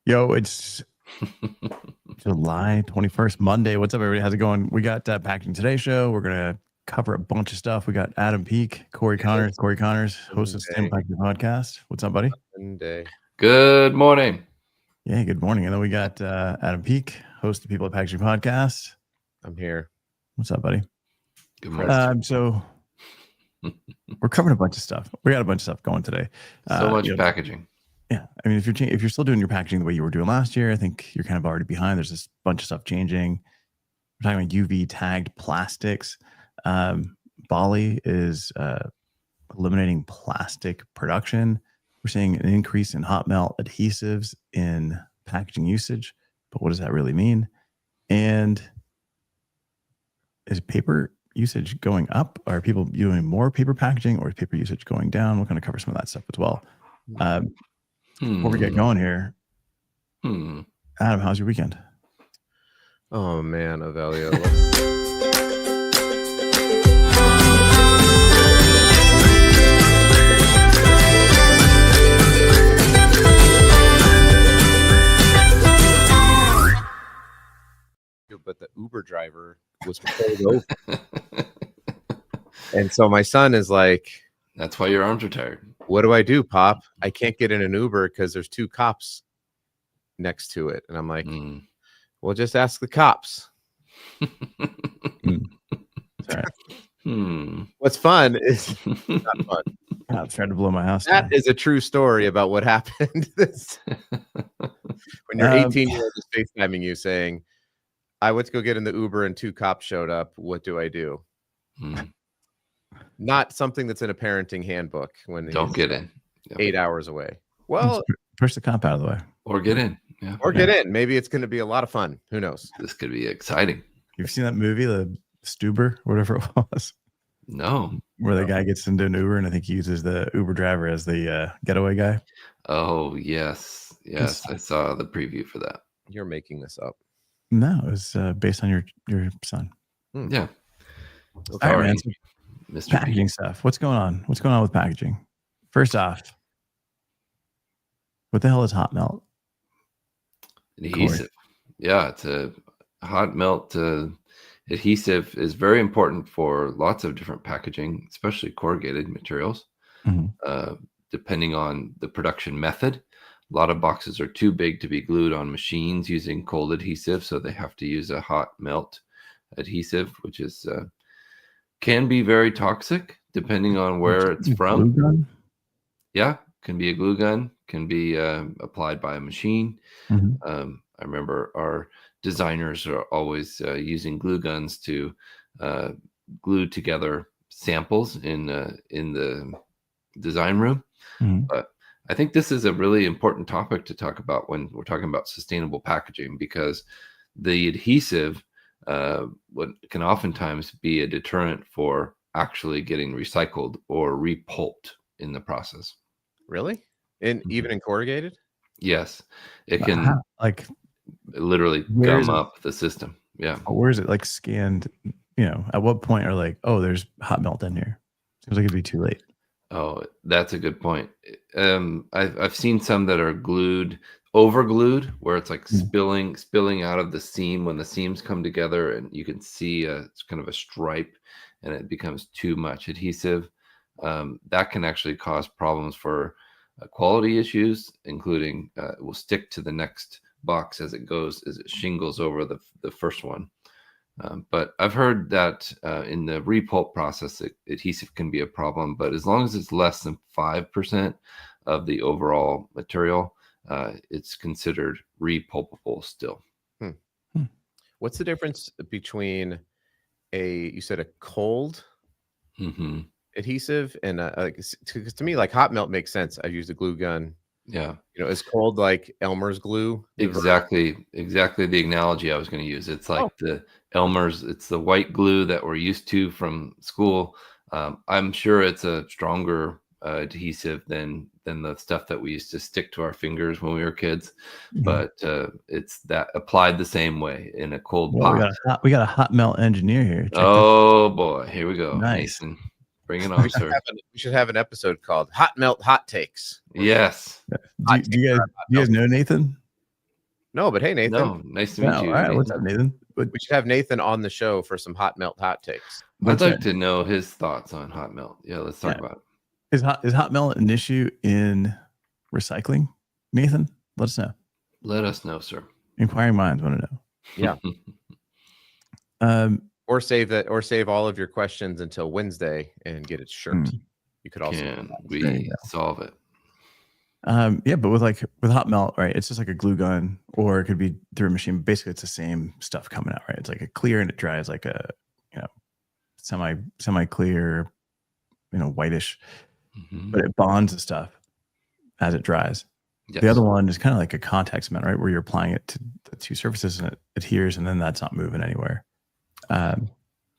Yo, it's July 21st, Monday. What's up, everybody? How's it going? We got Packaging Today show. We're going to cover a bunch of stuff. We got Adam Peak, Corey Connors, host of Sustainable Packaging Podcast. What's up, buddy? Good morning. Yeah, good morning. And then we got Adam Peak, host of People at Packaging Podcast. I'm here. What's up, buddy? Good morning. So we're covering a bunch of stuff. We got a bunch of stuff going today. So much packaging. Yeah, I mean, if you're still doing your packaging the way you were doing last year, I think you're kind of already behind. There's this bunch of stuff changing. We're talking about UV tagged plastics. Bali is eliminating plastic production. We're seeing an increase in hot melt adhesives in packaging usage, but what does that really mean? And is paper usage going up? Are people doing more paper packaging, or is paper usage going down? We're going to cover some of that stuff as well. Before we get going here, Adam, how's your weekend? Oh man, Avelio. But the Uber driver was pulled over. And so my son is like, that's why your arms are tired. What do I do, Pop? I can't get in an Uber because there's two cops next to it. And I'm like, well, just ask the cops. What's fun is not fun. I'm trying to blow my house. That is a true story about what happened. When your 18-year-old is FaceTiming you saying, I went to go get in the Uber and two cops showed up. What do I do? Not something that's in a parenting handbook when don't get in 8 hours away. Well, push the cop out of the way or get in. Yeah. Or get in. Maybe it's going to be a lot of fun. Who knows? This could be exciting. You've seen that movie, the Stuber, whatever it was? No. Where the guy gets into an Uber and I think he uses the Uber driver as the getaway guy. Oh, yes. Yes. I saw the preview for that. You're making this up. No, it was based on your son. Yeah. All right, man. Mr. Packaging stuff. What's going on? What's going on with packaging? First off, what the hell is hot melt? Adhesive. Corey. Yeah, it's a hot melt adhesive is very important for lots of different packaging, especially corrugated materials. Depending on the production method. A lot of boxes are too big to be glued on machines using cold adhesive, so they have to use a hot melt adhesive, which is can be very toxic depending on where it's from. Glue gun? Yeah, can be a glue gun, can be applied by a machine. I remember our designers are always using glue guns to glue together samples in the design room. But I think this is a really important topic to talk about when we're talking about sustainable packaging, because the adhesive can oftentimes be a deterrent for actually getting recycled or repulped in the process. Really? Even in corrugated? Yes. It can literally gum up the system. Yeah. Where is it scanned? At what point are there's hot melt in here? Seems like it'd be too late. Oh, that's a good point. I've seen some that are over glued, where it's spilling out of the seam when the seams come together, and you can see it's kind of a stripe, and it becomes too much adhesive. That can actually cause problems for quality issues, including it will stick to the next box as it shingles over the first one. But I've heard that in the repulp process, adhesive can be a problem, but as long as it's less than 5% of the overall material, it's considered repulpable still. What's the difference between you said a cold adhesive and because to me, hot melt makes sense. I've used a glue gun. Yeah. It's cold like Elmer's glue. Exactly the analogy I was going to use. It's like the Elmer's, it's the white glue that we're used to from school. I'm sure it's a stronger adhesive than the stuff that we used to stick to our fingers when we were kids, but it's that applied the same way in a cold pot. We got a hot melt engineer here. Oh boy, here we go. Nice. Nathan, bring it on, sir. We should have an episode called Hot Melt Hot Takes. Yes. Do you guys know Nathan? No, but hey, Nathan, No, nice to meet No, you. all right. What's Nathan. up, Nathan? But we should have Nathan on the show for some hot melt hot takes. I'd what's like that? to know his thoughts on hot melt. Yeah, let's talk Yeah. about it. Is hot melt an issue in recycling? Nathan, let us know. Let us know, sir. Inquiring minds want to know. Yeah. Um, Or save all of your questions until Wednesday and get it shirt. Hmm. You could also Can There you we go. solve it? yeah, but with hot melt, right? It's just like a glue gun, or it could be through a machine. Basically, it's the same stuff coming out, right? It's like a clear, and it dries like a semi clear, whitish, Mhm. but it bonds the stuff as it dries. Yes. The other one is kind of like a contact cement, right? Where you're applying it to the two surfaces and it adheres, and then that's not moving anywhere.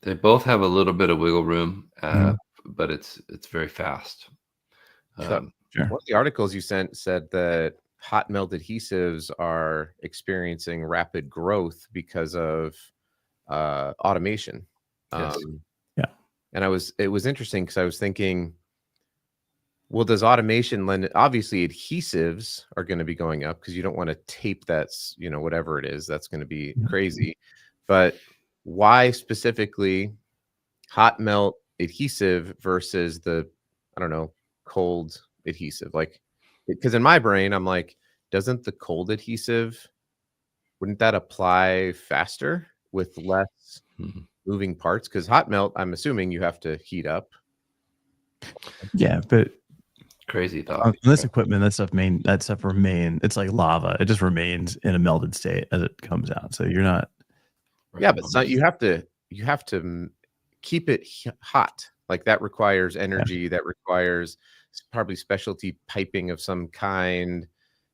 They both have a little bit of wiggle room, Mhm. but it's very fast. So- Sure. One of the articles you sent said that hot melt adhesives are experiencing rapid growth because of automation. Yes. Yeah. And it was interesting because I was thinking, well, does automation lend? Obviously, adhesives are going to be going up because you don't want to tape that's, whatever it is, that's going to be Mhm. crazy. But why specifically hot melt adhesive versus the, I don't know, cold adhesive? Like, because in my brain, I'm like, doesn't the cold adhesive, wouldn't that apply faster with less Mhm. moving parts? Because hot melt, I'm assuming you have to heat up. Yeah, but Crazy on thought. this equipment, that stuff remains. It's like lava. It just remains in a melted state as it comes out. So you're not. Yeah, but you have to keep it hot. Like that requires energy. That requires probably specialty piping of some kind.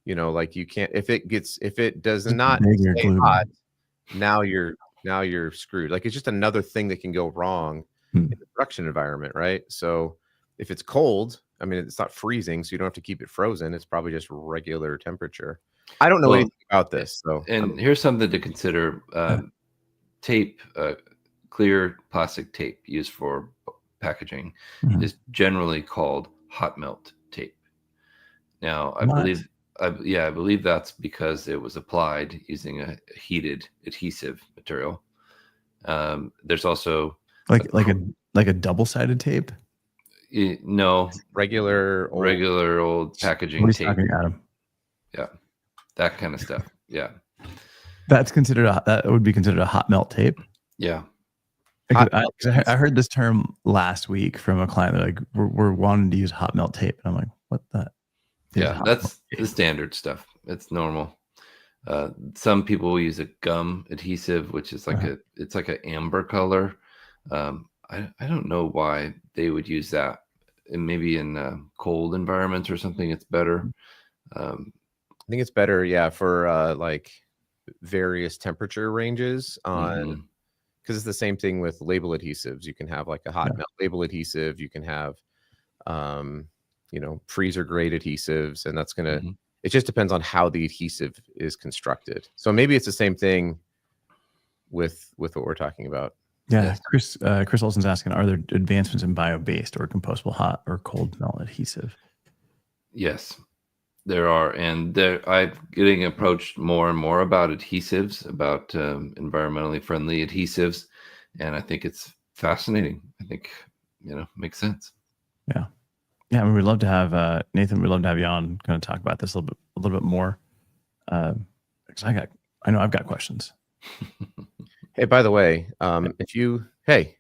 Like you can't if it does Just not bigger stay glue. hot. Now you're screwed. Like it's just another thing that can go wrong Hmm. in the production environment, right? So if it's cold, I mean, it's not freezing, so you don't have to keep it frozen. It's probably just regular temperature. I don't know Well, anything about this, so And here's something to consider: tape, clear plastic tape used for packaging, Mhm. is generally called hot melt tape. Now, I What? believe that's because it was applied using a heated adhesive material. There's also like a double-sided tape. no regular old packaging What are you tape. talking, Adam? Yeah, that kind of stuff. Yeah, That would be considered a hot melt tape. yeah. Hot I melt. I heard this term last week from a client. They're like, we're wanting to use hot melt tape, and I'm like, what the? Yeah, that's the standard stuff. It's normal. Some people will use a gum adhesive, which is like it's like an amber color. I don't know why they would use that. And maybe in cold environments or something, it's better. I think it's better, yeah, for like various temperature ranges on because it's the same thing with label adhesives. You can have like a hot melt label adhesive. You can have freezer grade adhesives, and that's gonna it just depends on how the adhesive is constructed. So maybe it's the same thing with what we're talking about. Yeah, Chris Olson's asking, are there advancements in bio-based or compostable hot or cold melt adhesive? Yes, there are, and I'm getting approached more and more about adhesives, about environmentally friendly adhesives, and I think it's fascinating. I think makes sense. Yeah. Yeah, I mean, we'd love to have Nathan. We'd love to have you on, kind of talk about this a little bit more. Because I know I've got questions. Hey, by the way, hey,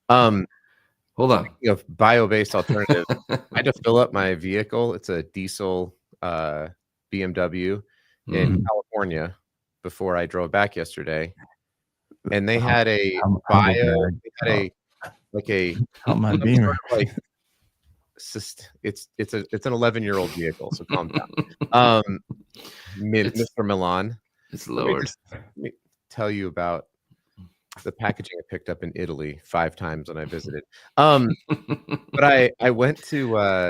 hold on. Bio-based alternative. I had to fill up my vehicle. It's a diesel BMW in California before I drove back yesterday, and they had a bio. They had a Beamer. like it's an 11-year-old vehicle, so calm down. Mr. Milan, it's lowered. Let me tell you about the packaging I picked up in Italy 5 times when I visited. But I went to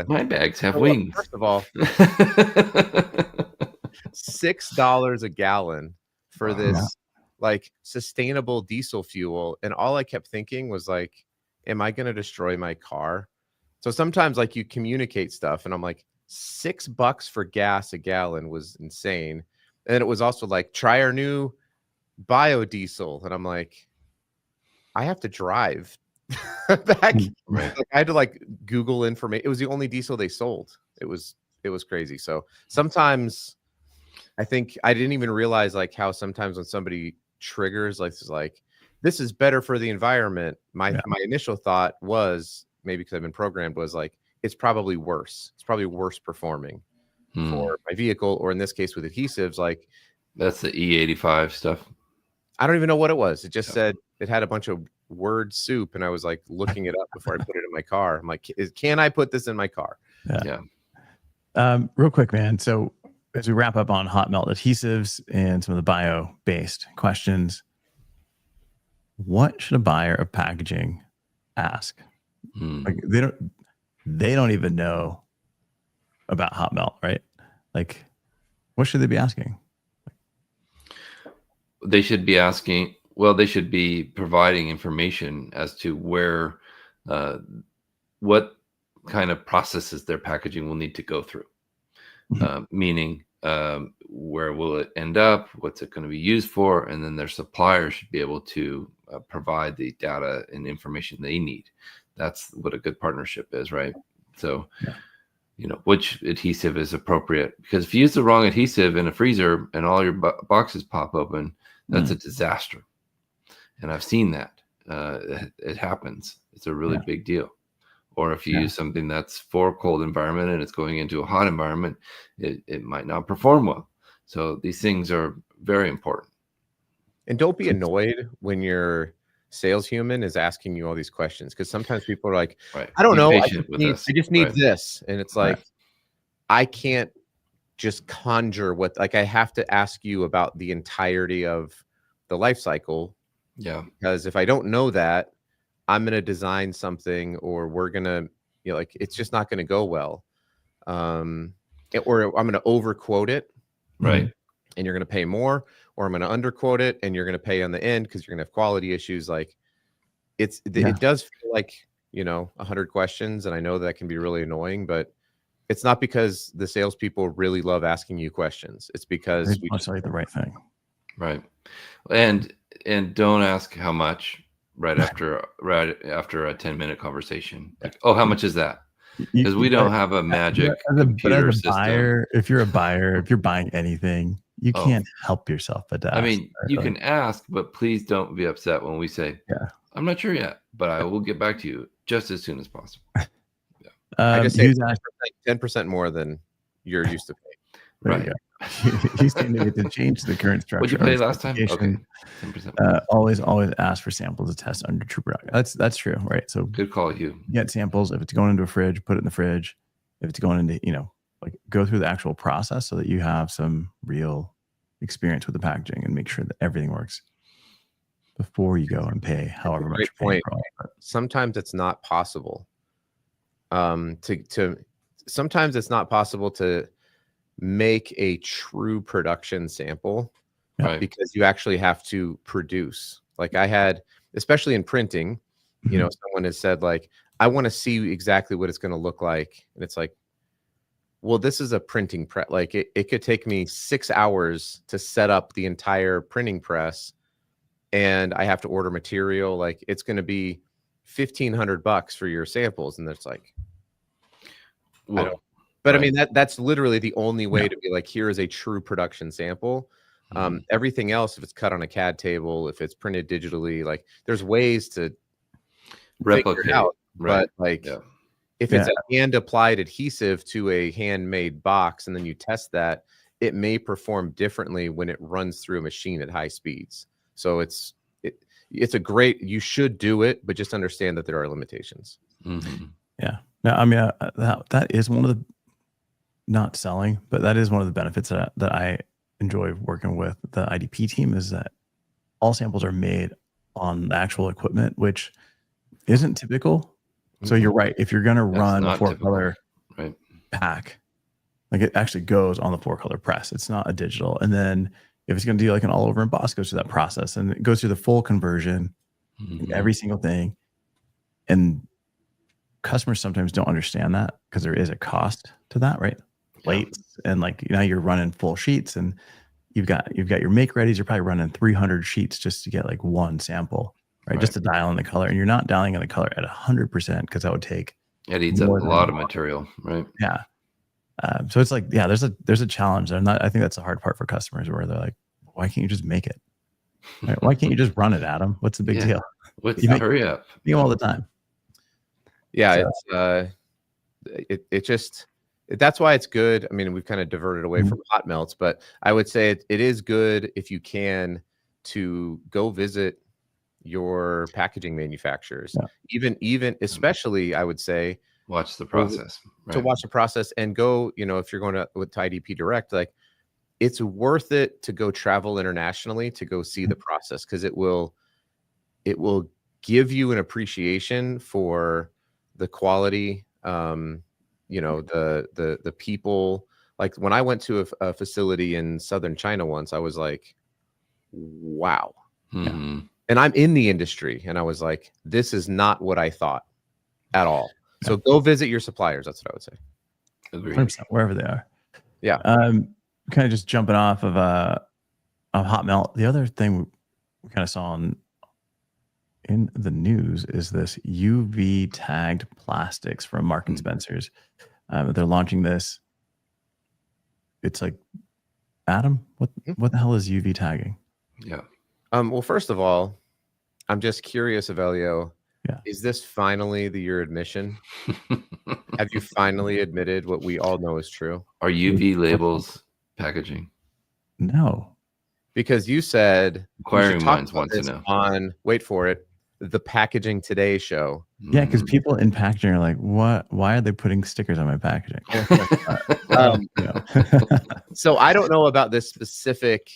my bags have wings. First of all, $6 a gallon for this like sustainable diesel fuel, and all I kept thinking was like, am I going to destroy my car? So sometimes like you communicate stuff, and I'm like, $6 for gas a gallon was insane. And then it was also like, try our new biodiesel. And I'm like, I have to drive back. Right. Like, I had to like Google information. It was the only diesel they sold. It was crazy. So sometimes I think I didn't even realize like how sometimes when somebody triggers like this is better for the environment, my initial thought was, maybe because I've been programmed, was like, it's probably worse. It's probably worse performing for my vehicle, or in this case with adhesives, like that's the E85 stuff. I don't even know what it was. It just said it had a bunch of word soup, and I was like looking it up before I put it in my car. I'm like, can I put this in my car? Real quick, man. So as we wrap up on hot melt adhesives and some of the bio-based questions, what should a buyer of packaging ask? Like they don't even know about hot melt, right? Like, what should they be asking? They should be asking, well, they should be providing information as to where, what kind of processes their packaging will need to go through. Meaning, where will it end up? What's it going to be used for? And then their supplier should be able to provide the data and information they need. That's what a good partnership is, right? So, you know, which adhesive is appropriate, because if you use the wrong adhesive in a freezer and all your boxes pop open, that's a disaster. And I've seen that. It happens. It's a really big deal. Or if you use something that's for a cold environment and it's going into a hot environment, it might not perform well. So these things are very important. And don't be annoyed when your sales human is asking you all these questions, because sometimes people are like, I don't know, I just need this. And it's like, I can't just conjure what, like, I have to ask you about the entirety of the life cycle. Yeah. Because if I don't know that, I'm going to design something, or we're going to, you know, like, it's just not going to go well. Or I'm going to over quote it. Right. And you're going to pay more, or I'm going to underquote it and you're going to pay on the end because you're going to have quality issues. Like, it does feel like, you know, 100 questions. And I know that can be really annoying, but it's not because the salespeople really love asking you questions. It's because we just tell you the right thing. Right. And don't ask how much right after a 10-minute conversation. Like, oh, how much is that? Because we don't have a magic computer system. Buyer, if you're a buyer, if you're buying anything, you can't help yourself but to ask. I mean, you can ask, but please don't be upset when we say, I'm not sure yet, but I will get back to you just as soon as possible. I just say 10% more than you're used to paying. Right. He's saying that to change the current structure. What'd you pay last time? Okay. 10%. Always ask for samples to test under true product. That's true, right? So good call, Hugh. Get samples. If it's going into a fridge, put it in the fridge. If it's going into, you know, like, go through the actual process so that you have some real experience with the packaging and make sure that everything works before you go and pay however much. Great point. Sometimes it's not possible. Sometimes it's not possible to make a true production sample, because you actually have to produce. Like, I had, especially in printing, you know, someone has said, like, I want to see exactly what it's going to look like. And it's like, well, this is a printing press. Like, it could take me 6 hours to set up the entire printing press, and I have to order material. Like, it's going to be $1,500 for your samples. And it's like, I don't. But I mean, that's literally the only way to be like, here is a true production sample. Everything else, if it's cut on a CAD table, if it's printed digitally, like, there's ways to replicate it out. But like, if it's a hand applied adhesive to a handmade box and then you test that, it may perform differently when it runs through a machine at high speeds. So it's a great, you should do it, but just understand that there are limitations. Yeah. No, I mean, that is one of the, not selling, but that is one of the benefits that I enjoy working with the IDP team, is that all samples are made on the actual equipment, which isn't typical. So you're right. If you're going to run a 4-color pack, like, it actually goes on the 4-color press. It's not a digital. And then if it's going to do like an all over emboss, goes through that process, and it goes through the full conversion, every single thing. And customers sometimes don't understand that, because there is a cost to that, right? Plates and, like, now you're running full sheets, and you've got your make readies. You're probably running 300 sheets just to get like one sample, right? Just to dial in the color, and you're not dialing in the color at 100% because that would take. It eats up a lot of material, right? Yeah. So it's like, yeah, there's a challenge, and I think that's the hard part for customers, where they're like, why can't you just make it? Right? Why can't you just run it, Adam? What's the big deal? Hurry up. You all the time. Yeah, so, it just, that's why it's good. I mean, we've kind of diverted away from hot melts, but I would say it is good if you can to go visit your packaging manufacturers, even especially, I would say, watch the process, to watch the process, and go, if you're going to IDP Direct, like, it's worth it to go travel internationally to go see the process, because it will give you an appreciation for the quality, the people. Like, when I went to a facility in southern China once, I was like, wow. Mm-hmm. And I'm in the industry, and I was like, this is not what I thought at all. So go visit your suppliers. That's what I would say. Agreed. 100%, wherever they are. Yeah. Kind of just jumping off of hot melt. The other thing we kind of saw in the news is this UV tagged plastics from Marks and Spencer's. They're launching this. It's like, Adam, what the hell is UV tagging? Yeah. Well, first of all, I'm just curious, Avelio. Yeah. Is this finally your admission? Have you finally admitted what we all know is true? Are UV labels packaging? No. Because you said Inquiring minds want to know. On, wait for it, the Packaging Today show. Yeah, because people in packaging are like, what? Why are they putting stickers on my packaging? So I don't know about this specific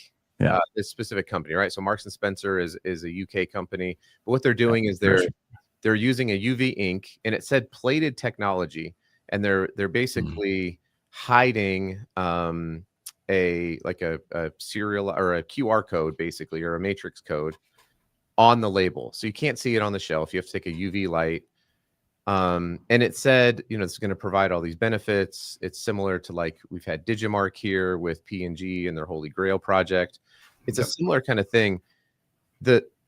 company, right? So Marks and Spencer is a UK company, but what they're doing is they're using a UV ink, and it said plated technology, and they're basically hiding a serial or a QR code, basically, or a matrix code on the label, so you can't see it on the shelf. You have to take a UV light, and it said, it's going to provide all these benefits. It's similar to, like, we've had Digimarc here with P&G and their Holy Grail project. It's a similar kind of thing.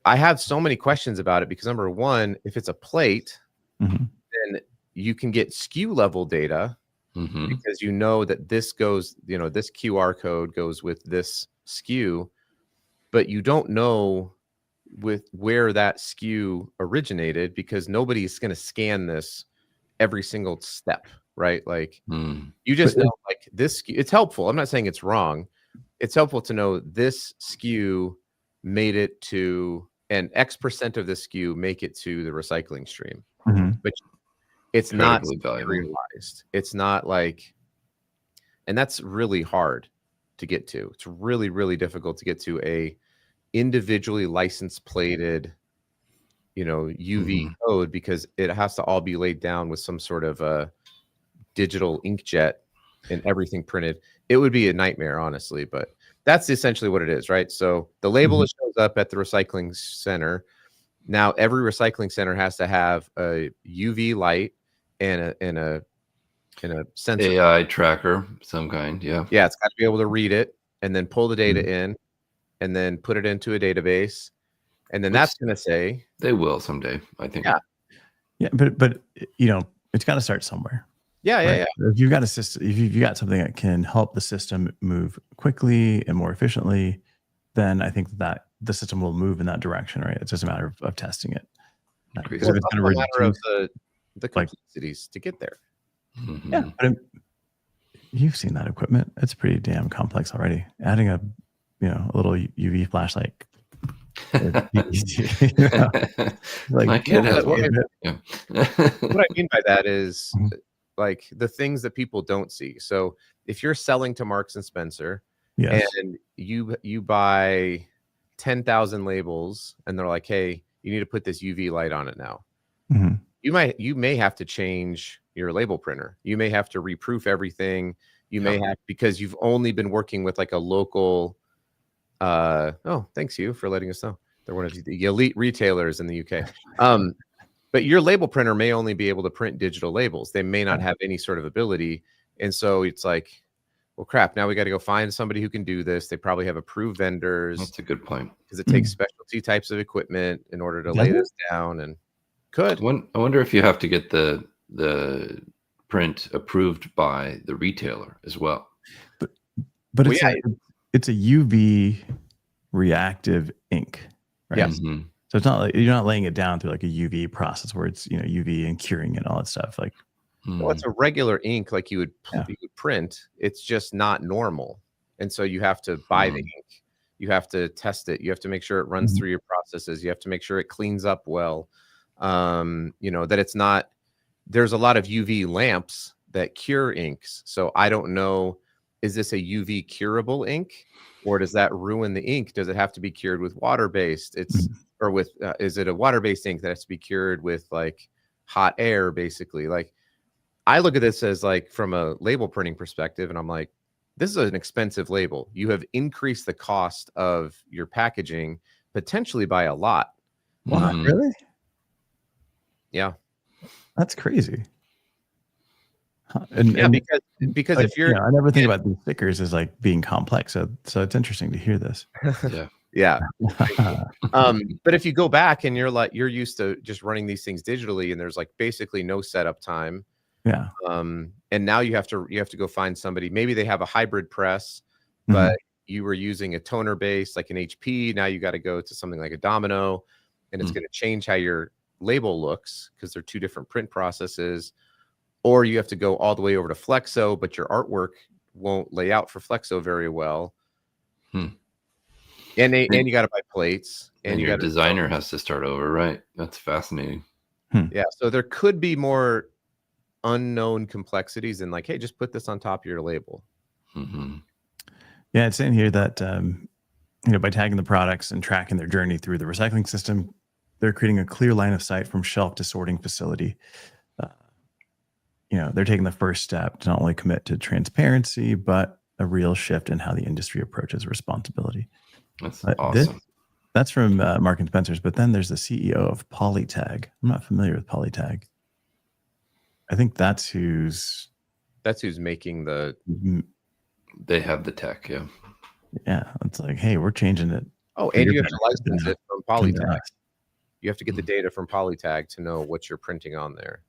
I have so many questions about it, because number one, if it's a plate, then you can get SKU level data, because that this goes, this QR code goes with this SKU, but you don't know with where that SKU originated, because nobody's going to scan this every single step, right? Like, you just know, like, this SKU, it's helpful. I'm not saying it's wrong. It's helpful to know this SKU made it to, and X% of this SKU make it to the recycling stream. But it's not serialized. It's not like, and that's really hard to get to. It's really, really difficult to get to a individually license plated, UV code, because it has to all be laid down with some sort of a digital inkjet and everything printed. It would be a nightmare, honestly, but that's essentially what it is, right? So the label shows up at the recycling center. Now every recycling center has to have a UV light and a sensor, AI tracker, some kind. Yeah, it's got to be able to read it and then pull the data in, and then put it into a database, and then that's going to say, they will someday, I think. Yeah, but it's got to start somewhere. Yeah. If you've got a system, if you've got something that can help the system move quickly and more efficiently, then I think that the system will move in that direction, right? It's just a matter of testing it. Because it's a matter of the complexities to get there. Yeah, but you've seen that equipment. It's pretty damn complex already. Adding a little UV flashlight. Like, my kid has one. What I mean by that is, like, the things that people don't see. So if you're selling to Marks and Spencer, and you buy 10,000 labels, and they're like, hey, you need to put this UV light on it now. You may have to change your label printer. You may have to reproof everything. You may have, because you've only been working with, like, a local. Thanks you for letting us know. They're one of the elite retailers in the UK. But your label printer may only be able to print digital labels. They may not have any sort of ability. And so it's like, well, crap, now we got to go find somebody who can do this. They probably have approved vendors That's a good point. because it takes specialty types of equipment in order to Does lay it? this down. And could. I wonder if you have to get the print approved by the retailer as well. But Well, it's yeah. it's a UV reactive ink, right? Yes. Mhm. So it's not like you're not laying it down through like a UV process where it's UV and curing and all that stuff. Like Well, it's a regular ink like you would Yeah. print. It's just not normal. And so you have to buy the ink. You have to test it. You have to make sure it runs Mhm. through your processes. You have to make sure it cleans up well. That it's not, there's a lot of UV lamps that cure inks. So I don't know, is this a UV curable ink or does that ruin the ink? Does it have to be cured with water-based? Or with, is it a water-based ink that has to be cured with like hot air, basically? Like, I look at this as like from a label printing perspective, and I'm like, this is an expensive label. You have increased the cost of your packaging potentially by a lot. what? Mhm. Really? Yeah. That's crazy. Huh. And Because like, if you're, I never think about these stickers as like being complex. So it's interesting to hear this. Yeah. But if you go back and you're used to just running these things digitally, and there's like basically no setup time. Yeah. And now you have to go find somebody. Maybe they have a hybrid press, Mhm. but you were using a toner base like an HP. Now you got to go to something like a Domino, and it's going to change how your label looks because they're two different print processes. Or you have to go all the way over to Flexo, but your artwork won't lay out for Flexo very well. And you got to buy plates, And your designer has to start over, right? That's fascinating. Yeah, so there could be more unknown complexities and like, hey, just put this on top of your label. Mhm. Yeah, it's saying here that by tagging the products and tracking their journey through the recycling system, they're creating a clear line of sight from shelf to sorting facility. They're taking the first step to not only commit to transparency, but a real shift in how the industry approaches responsibility. That's awesome. That's from Mark and Spencer's. But then there's the CEO of Polytag. I'm not familiar with Polytag. I think that's who's making the. They have the tech, yeah. Yeah, it's like, hey, we're changing it. Oh, and you have to license it from Polytag. Us. You have to get the data from Polytag to know what you're printing on there.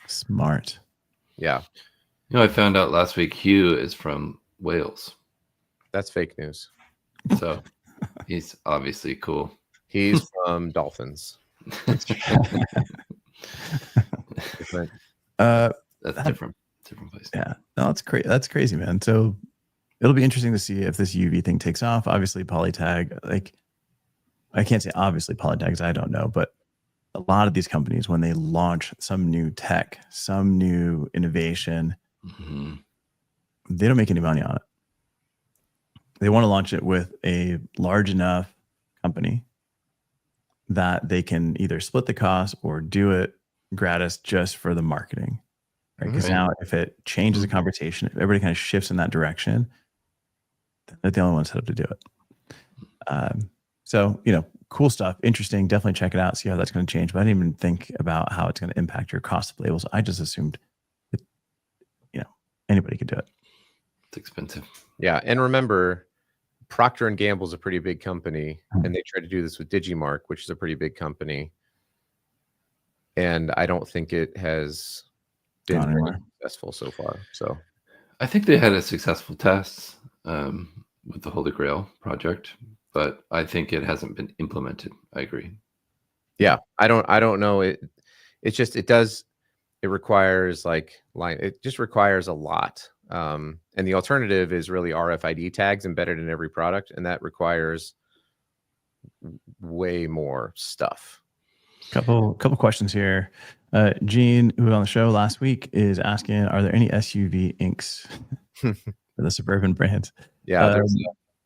Smart. Yeah. I found out last week Hugh is from Wales. That's fake news. So he's obviously cool. He's from Dolphins. That's different place. Yeah, no, that's crazy. That's crazy, man. So it'll be interesting to see if this UV thing takes off. Obviously, Polytag, like I can't say obviously Polytag because I don't know, but a lot of these companies, when they launch some new tech, some new innovation, they don't make any money on it. They want to launch it with a large enough company that they can either split the cost or do it gratis just for the marketing. Right? Because now if it changes the conversation, if everybody kind of shifts in that direction, they're the only ones set up to do it. So, cool stuff. Interesting. Definitely check it out. See how that's going to change. But I didn't even think about how it's going to impact your cost of labels. I just assumed that, anybody could do it. It's expensive. Yeah. And remember, Procter & Gamble is a pretty big company, and they tried to do this with Digimarc, which is a pretty big company. And I don't think it has been very successful so far. So I think they had a successful test with the Holy Grail project, but I think it hasn't been implemented. I agree. Yeah, I don't know. It requires it just requires a lot. And the alternative is really RFID tags embedded in every product, and that requires way more stuff. Couple questions here. Gene, who was on the show last week, is asking, are there any SUV inks for the Suburban brands? Yeah,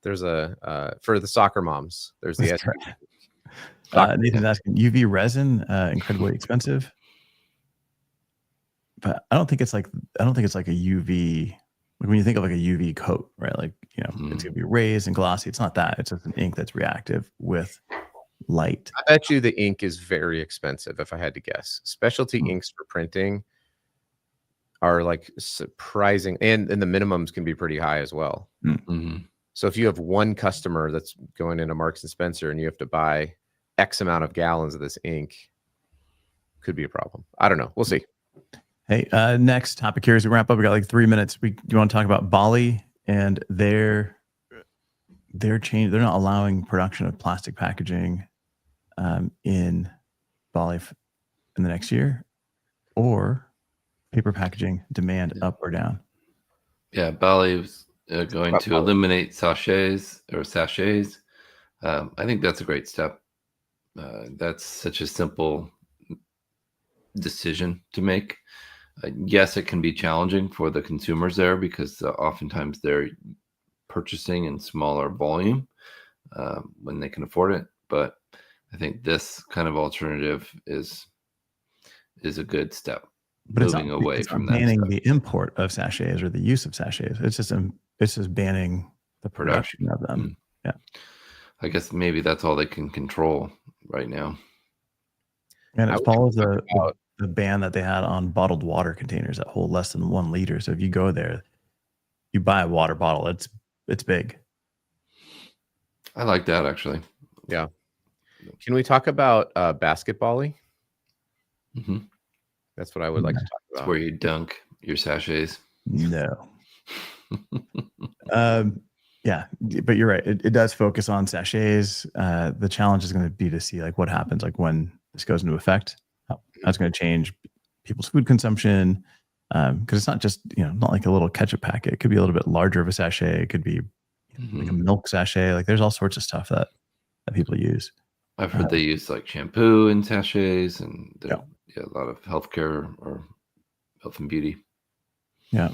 there's a for the soccer moms. There's the SUV. Nathan's asking, UV resin, incredibly expensive. But I don't think it's like a UV. Like when you think of like a UV coat, right? Like, it's gonna be raised and glossy. It's not that. It's just an ink that's reactive with light. I bet you the ink is very expensive, if I had to guess. Specialty inks for printing, are like surprising, and the minimums can be pretty high as well. Mhm. So if you have one customer that's going into Marks and Spencer and you have to buy X amount of gallons of this ink, could be a problem. I don't know. We'll see. Hey, next topic here as we wrap up. We got like 3 minutes. Do you want to talk about Bali and their change? They're not allowing production of plastic packaging in Bali in the next year, or paper packaging demand up or down. Yeah, Bali was going to eliminate sachets. I think that's a great step. That's such a simple decision to make. Yes, it can be challenging for the consumers there because oftentimes they're purchasing in smaller volume when they can afford it. But I think this kind of alternative is a good step. But moving away from that banning stuff. the import of sachets or the use of sachets. It's just banning the production of them. Yeah. I guess maybe that's all they can control right now. And it follows the ban that they had on bottled water containers that hold less than 1 liter. So if you go there, you buy a water bottle, it's big. I like that actually. Yeah. Can we talk about basketball-y? Mm-hmm. That's what I would like to talk about. That's where you dunk your sachets. No. Yeah, but you're right. It does focus on sachets. The challenge is going to be to see like what happens like when this goes into effect. How it's going to change people's food consumption. Because it's not just not like a little ketchup packet. It could be a little bit larger of a sachet. It could be like a milk sachet. Like there's all sorts of stuff that people use. I've heard they use like shampoo in sachets, and a lot of healthcare or health and beauty. Yeah.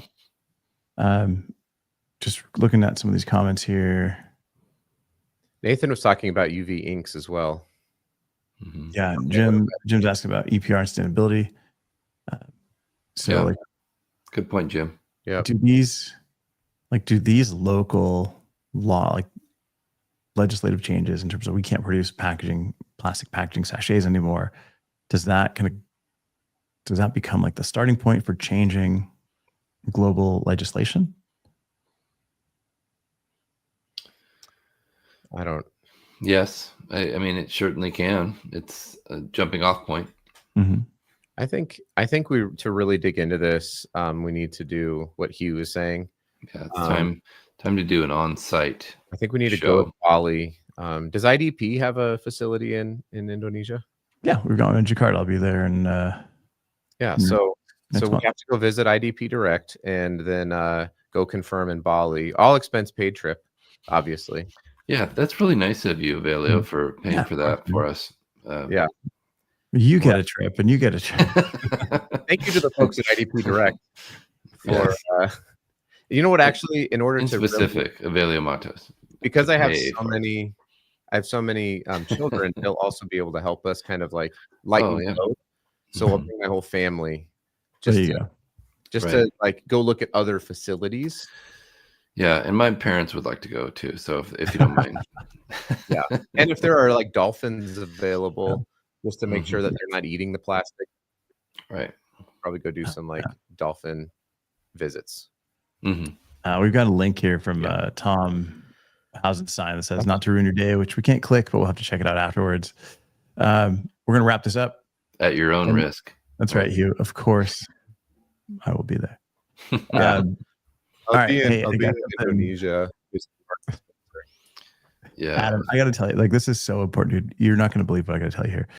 Just looking at some of these comments here. Nathan was talking about UV inks as well. Mm-hmm. Yeah, Jim's asking about EPR and sustainability. Like, good point, Jim. Yeah. Do these local law, like legislative changes in terms of we can't produce plastic packaging sachets anymore, does that become like the starting point for changing global legislation? I don't. Yes, I mean it certainly can. It's a jumping off point. Mm-hmm. I think we to really dig into this, we need to do what Hugh was saying. Yeah, it's time to do an on-site. I think we need to go to Bali. Does IDP have a facility in Indonesia? Yeah, we're going in Jakarta. I'll be there, and so we have to go visit IDP Direct, and then go confirm in Bali. All expense paid trip, obviously. Yeah, that's really nice of you, Avelio, for paying for that for us. Yeah. You get a trip, and you get a trip. Thank you to the folks at IDP Direct for. You know what? Actually, in order to specific, Avelio Matos, because I have so many children, they'll also be able to help us kind of like lighten the load. So I'll bring my whole family just to like go look at other facilities. Yeah, and my parents would like to go too. So if you don't mind, yeah, and if there are like dolphins available, just to make sure that they're not eating the plastic, right? Probably go do some like dolphin visits. Mm-hmm. We've got a link here from Tom Hausenstein that says not to ruin your day, which we can't click, but we'll have to check it out afterwards. We're gonna wrap this up at your own risk. That's right, Hugh. Of course, I will be there. I'll be in Indonesia. Yeah, Adam, I got to tell you, like this is so important, dude. You're not going to believe what I got to tell you here.